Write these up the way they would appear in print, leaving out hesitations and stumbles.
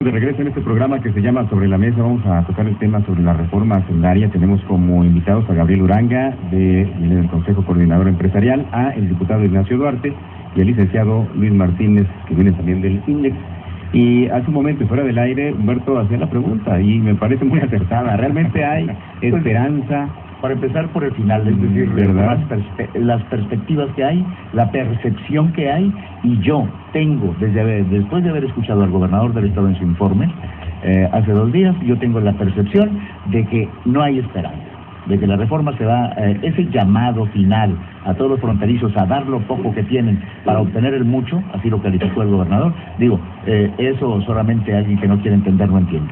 De regreso en este programa que se llama Sobre la Mesa, vamos a tocar el tema sobre la reforma hacendaria. Tenemos como invitados a Gabriel Uranga, del Consejo Coordinador Empresarial, a el diputado Ignacio Duarte y al licenciado Luis Martínez, que viene también del INDEX. Y hace un momento, fuera del aire, Humberto hacía la pregunta y me parece muy acertada. ¿Realmente hay esperanza? Para empezar por el final, es decir, ¿verdad? las perspectivas que hay, la percepción que hay, y yo tengo, después de haber escuchado al gobernador del estado en su informe, hace 2 días, yo tengo la percepción de que no hay esperanza, de que la reforma se va, ese llamado final a todos los fronterizos a dar lo poco que tienen para obtener el mucho, así lo calificó el gobernador, eso solamente alguien que no quiere entender no entiende.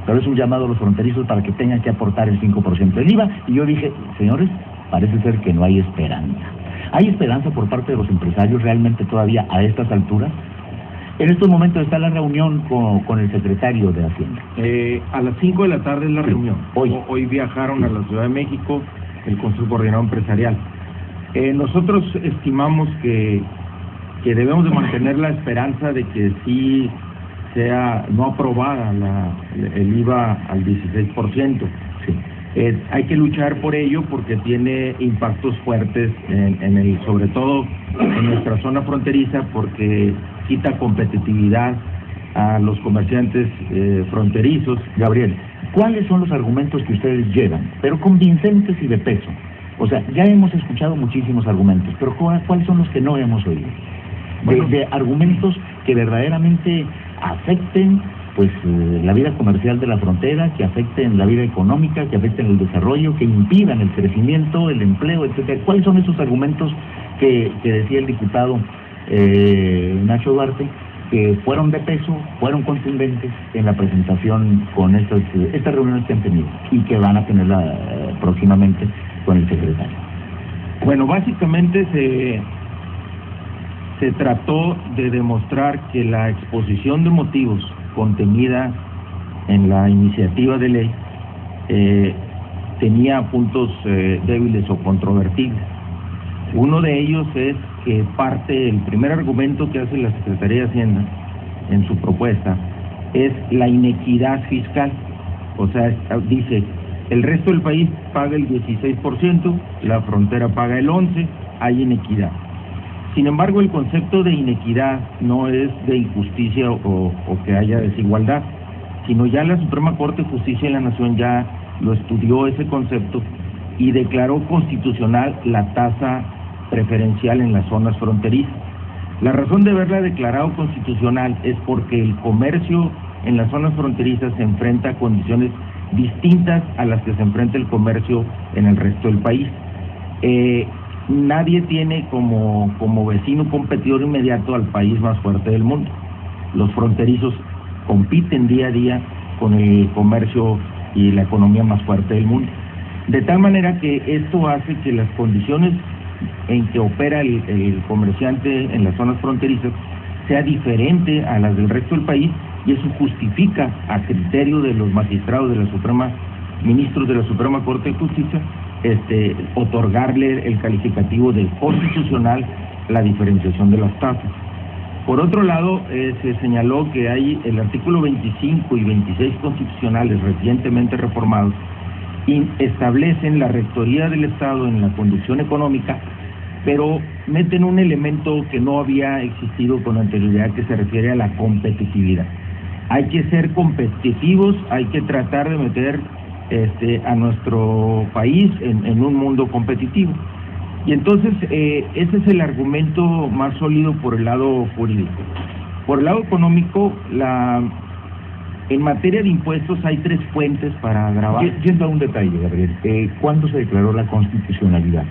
Pero es un llamado a los fronterizos para que tengan que aportar el 5% del IVA, y yo dije, señores, parece ser que no hay esperanza. ¿Hay esperanza por parte de los empresarios realmente todavía a estas alturas? En estos momentos está la reunión con el secretario de Hacienda. A las 5 de la tarde es la reunión. Hoy viajaron a la Ciudad de México el Consejo Coordinador Empresarial. Nosotros estimamos que debemos de mantener la esperanza de que sí sea no aprobada el IVA al 16%. Sí. Hay que luchar por ello porque tiene impactos fuertes sobre todo en nuestra zona fronteriza, porque quita competitividad a los comerciantes fronterizos. Gabriel, ¿cuáles son los argumentos que ustedes llevan, pero convincentes y de peso? O sea, ya hemos escuchado muchísimos argumentos, pero ¿cuáles son los que no hemos oído? De argumentos que verdaderamente afecten la vida comercial de la frontera, que afecten la vida económica, que afecten el desarrollo, que impidan el crecimiento, el empleo, etcétera. ¿Cuáles son esos argumentos que decía el diputado Nacho Duarte, que fueron de peso, fueron contundentes en la presentación con estas reuniones que han tenido y que van a tener próximamente con el secretario? Bueno, básicamente se trató de demostrar que la exposición de motivos contenida en la iniciativa de ley tenía puntos débiles o controvertibles. Uno de ellos es que el primer argumento que hace la Secretaría de Hacienda en su propuesta es la inequidad fiscal. O sea, dice, el resto del país paga el 16%, la frontera paga el 11%, hay inequidad. Sin embargo, el concepto de inequidad no es de injusticia o que haya desigualdad, sino ya la Suprema Corte de Justicia de la Nación ya lo estudió ese concepto y declaró constitucional la tasa preferencial en las zonas fronterizas. La razón de haberla declarado constitucional es porque el comercio en las zonas fronterizas se enfrenta a condiciones distintas a las que se enfrenta el comercio en el resto del país. Nadie tiene como vecino competidor inmediato al país más fuerte del mundo. Los fronterizos compiten día a día con el comercio y la economía más fuerte del mundo. De tal manera que esto hace que las condiciones en que opera el comerciante en las zonas fronterizas sea diferente a las del resto del país, y eso justifica, a criterio de los magistrados de la ministros de la Suprema Corte de Justicia, otorgarle el calificativo de constitucional la diferenciación de las tasas. Por otro lado, se señaló que hay el artículo 25 y 26 constitucionales recientemente reformados y establecen la rectoría del Estado en la conducción económica, pero meten un elemento que no había existido con anterioridad, que se refiere a la competitividad. Hay que ser competitivos, hay que tratar de meter a nuestro país en un mundo competitivo. Y entonces ese es el argumento más sólido por el lado jurídico. Por el lado económico, en materia de impuestos hay 3 fuentes para gravar. Yendo a un detalle, Gabriel, ¿cuándo se declaró la constitucionalidad?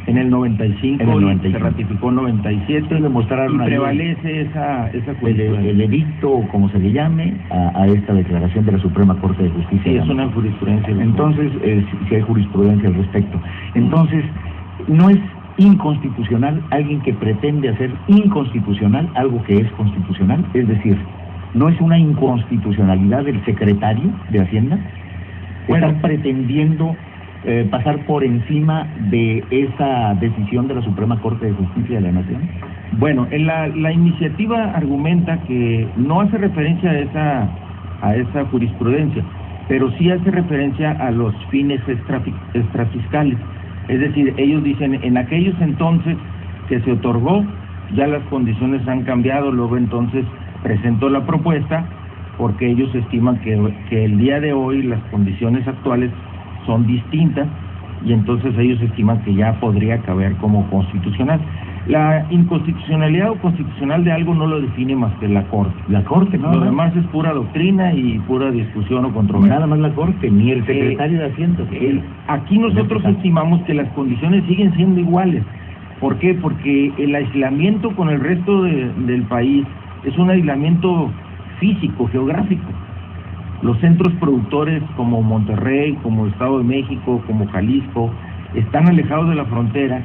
En el 95, se ratificó en 97, y prevalece esa cuestión. El edicto, o como se le llame, a esta declaración de la Suprema Corte de Justicia. Sí, es una jurisprudencia. Entonces, si hay jurisprudencia al respecto. Entonces, no es inconstitucional alguien que pretende hacer inconstitucional algo que es constitucional, es decir, no es una inconstitucionalidad del secretario de Hacienda. Están pretendiendo pasar por encima de esa decisión de la Suprema Corte de Justicia de la Nación? Bueno, la iniciativa argumenta que no hace referencia a esa jurisprudencia, pero sí hace referencia a los fines extrafiscales. Es decir, ellos dicen, en aquellos entonces que se otorgó, ya las condiciones han cambiado, luego entonces presentó la propuesta porque ellos estiman que el día de hoy las condiciones actuales son distintas y entonces ellos estiman que ya podría caber como constitucional. La inconstitucionalidad o constitucional de algo no lo define más que la Corte. La Corte, ¿no? Lo demás es pura doctrina y pura discusión o controversia. Nada más la Corte, ni el secretario de Hacienda. Aquí nosotros estimamos que las condiciones siguen siendo iguales. ¿Por qué? Porque el aislamiento con el resto del país es un aislamiento físico, geográfico. Los centros productores como Monterrey, como Estado de México, como Jalisco, están alejados de la frontera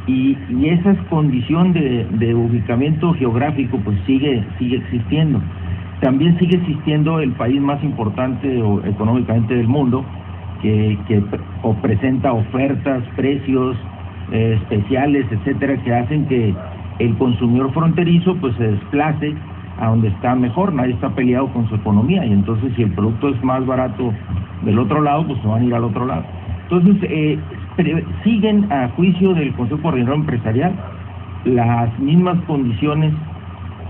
y esa condición de ubicamiento geográfico pues sigue existiendo. También sigue existiendo el país más importante económicamente del mundo, que presenta ofertas, precios especiales, etcétera, que hacen que el consumidor fronterizo pues se desplace a donde está mejor. Nadie está peleado con su economía y entonces si el producto es más barato del otro lado, pues se van a ir al otro lado. Entonces siguen a juicio del Consejo Coordinador Empresarial las mismas condiciones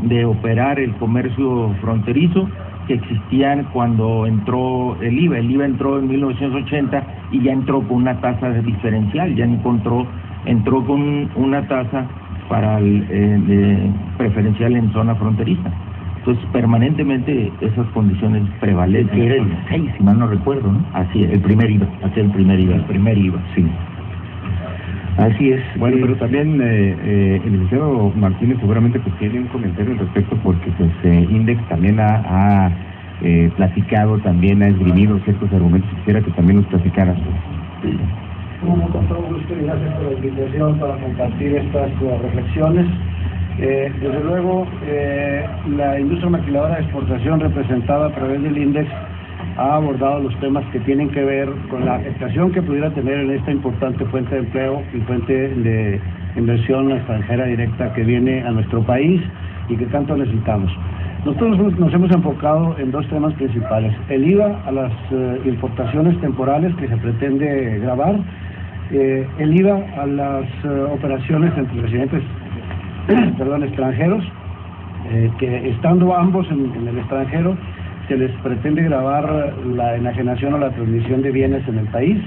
de operar el comercio fronterizo que existían cuando entró el IVA. El IVA entró en 1980 y ya entró con una tasa diferencial, ya entró con una tasa para preferencial en zona fronteriza. Entonces, permanentemente esas condiciones prevalecen. Que era el 6, si mal no recuerdo, ¿no? Así es. El primer IVA, el primer IVA, sí. Así es. Bueno, pero también el licenciado Martínez seguramente pues tiene un comentario al respecto porque pues Index también ha platicado, también ha esgrimido ciertos argumentos. Quisiera que también los platicaras. Con todo gusto y gracias por la invitación para compartir estas reflexiones. Desde luego, la industria maquiladora de exportación representada a través del INDEX ha abordado los temas que tienen que ver con la afectación que pudiera tener en esta importante fuente de empleo y fuente de inversión extranjera directa que viene a nuestro país y que tanto necesitamos. Nosotros nos hemos enfocado en dos temas principales: el IVA a las importaciones temporales que se pretende gravar, el IVA a las operaciones entre residentes extranjeros, que estando ambos en el extranjero se les pretende gravar la enajenación o la transmisión de bienes en el país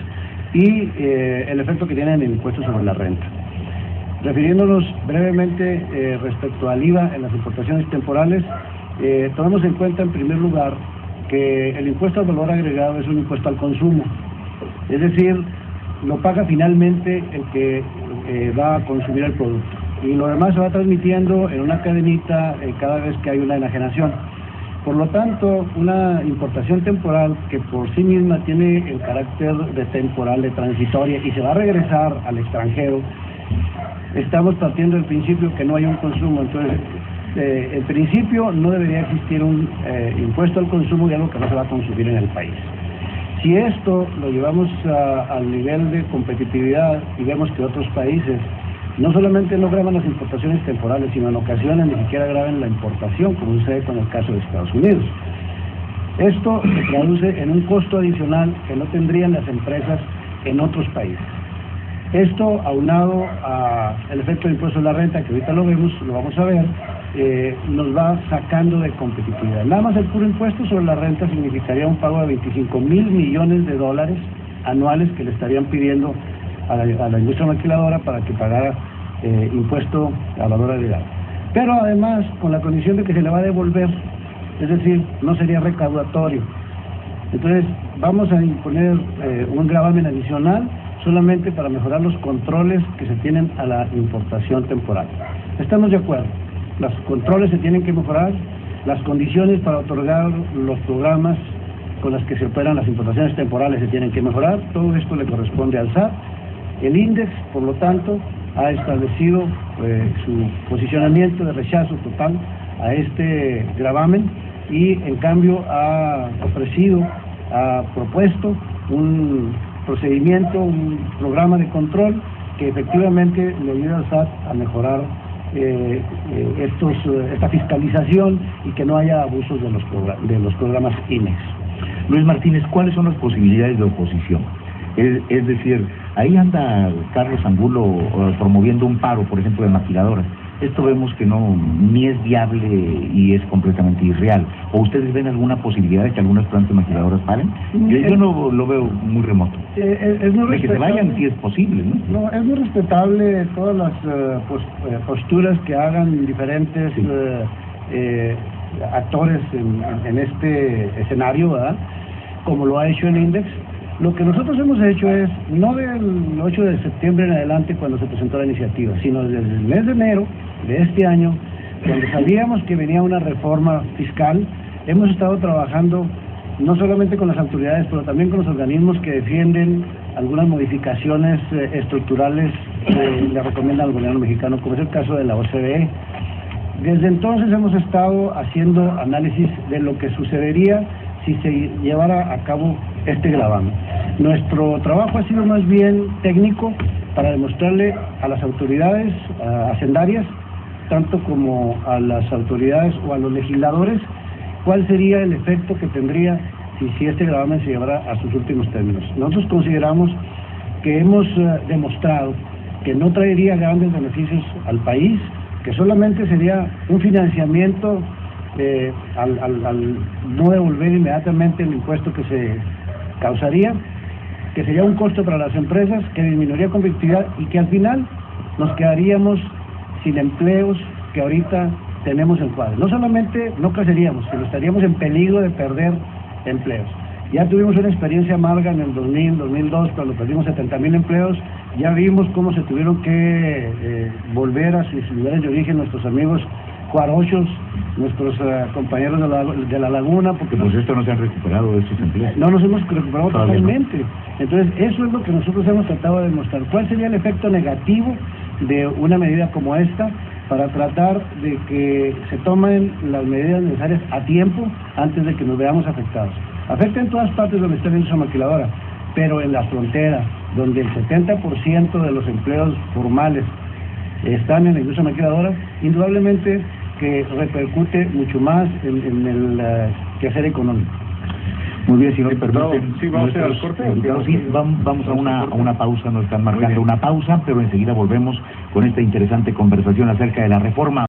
y el efecto que tiene en el impuesto sobre la renta. Refiriéndonos brevemente respecto al IVA en las importaciones temporales, tomemos en cuenta en primer lugar que el impuesto al valor agregado es un impuesto al consumo, es decir, lo paga finalmente el que va a consumir el producto y lo demás se va transmitiendo en una cadenita cada vez que hay una enajenación. Por lo tanto, una importación temporal que por sí misma tiene el carácter de temporal, de transitoria y se va a regresar al extranjero, estamos partiendo del principio que no hay un consumo. Entonces, en principio no debería existir un impuesto al consumo de algo que no se va a consumir en el país. Si esto lo llevamos al nivel de competitividad y vemos que otros países no solamente no graban las importaciones temporales, sino en ocasiones ni siquiera graban la importación, como sucede con el caso de Estados Unidos. Esto se traduce en un costo adicional que no tendrían las empresas en otros países. Esto, aunado al efecto del impuesto de la renta, que ahorita lo vamos a ver, nos va sacando de competitividad. Nada más el puro impuesto sobre la renta significaría un pago de 25,000 millones de dólares anuales que le estarían pidiendo a la industria maquiladora para que pagara impuesto al valor agregado. Pero además, con la condición de que se le va a devolver, es decir, no sería recaudatorio. Entonces, vamos a imponer un gravamen adicional solamente para mejorar los controles que se tienen a la importación temporal. Estamos de acuerdo, los controles se tienen que mejorar, las condiciones para otorgar los programas con las que se operan las importaciones temporales se tienen que mejorar, todo esto le corresponde al SAT. El INDEX, por lo tanto, ha establecido su posicionamiento de rechazo total a este gravamen y, en cambio, ha propuesto un procedimiento, un programa de control que efectivamente le ayude al SAT a mejorar esta fiscalización y que no haya abusos de los programas INEX. Luis Martínez, ¿cuáles son las posibilidades de oposición? Es decir, ahí anda Carlos Angulo promoviendo un paro, por ejemplo, de maquiladoras. Esto vemos que no, ni es viable y es completamente irreal. ¿O ustedes ven alguna posibilidad de que algunas plantas maquiladoras paren? Yo no lo veo muy remoto. Es muy de que se vayan, sí es posible, ¿no? No, es muy respetable todas las posturas que hagan diferentes actores en este escenario, ¿verdad? Como lo ha hecho el INDEX. Lo que nosotros hemos hecho es, no del 8 de septiembre en adelante cuando se presentó la iniciativa, sino desde el mes de enero de este año, cuando sabíamos que venía una reforma fiscal, hemos estado trabajando no solamente con las autoridades, pero también con los organismos que defienden algunas modificaciones estructurales que le recomiendan al gobierno mexicano, como es el caso de la OCDE. Desde entonces hemos estado haciendo análisis de lo que sucedería si se llevara a cabo este gravamen. Nuestro trabajo ha sido más bien técnico para demostrarle a las autoridades hacendarias, tanto como a las autoridades o a los legisladores, cuál sería el efecto que tendría si este gravamen se llevara a sus últimos términos. Nosotros consideramos que hemos demostrado que no traería grandes beneficios al país, que solamente sería un financiamiento al no devolver inmediatamente el impuesto que se causaría, que sería un costo para las empresas, que disminuiría competitividad y que al final nos quedaríamos sin empleos que ahorita tenemos en cuadro. No solamente no creceríamos, sino estaríamos en peligro de perder empleos. Ya tuvimos una experiencia amarga en el 2000, 2002, cuando perdimos 70,000 empleos. Ya vimos cómo se tuvieron que volver a sus lugares de origen nuestros amigos cuarochos, nuestros compañeros de la laguna, porque pues esto no se han recuperado de estos empleos. No nos hemos recuperado totalmente. Entonces, eso es lo que nosotros hemos tratado de demostrar. ¿Cuál sería el efecto negativo de una medida como esta para tratar de que se tomen las medidas necesarias a tiempo antes de que nos veamos afectados? Afecta en todas partes donde está la industria maquiladora, pero en la frontera, donde el 70% de los empleos formales están en la industria maquiladora, indudablemente que repercute mucho más en el quehacer económico. Muy bien, si no me permiten, sí, vamos a ir al corte. Sí, vamos a una pausa, nos están marcando una pausa, pero enseguida volvemos con esta interesante conversación acerca de la reforma.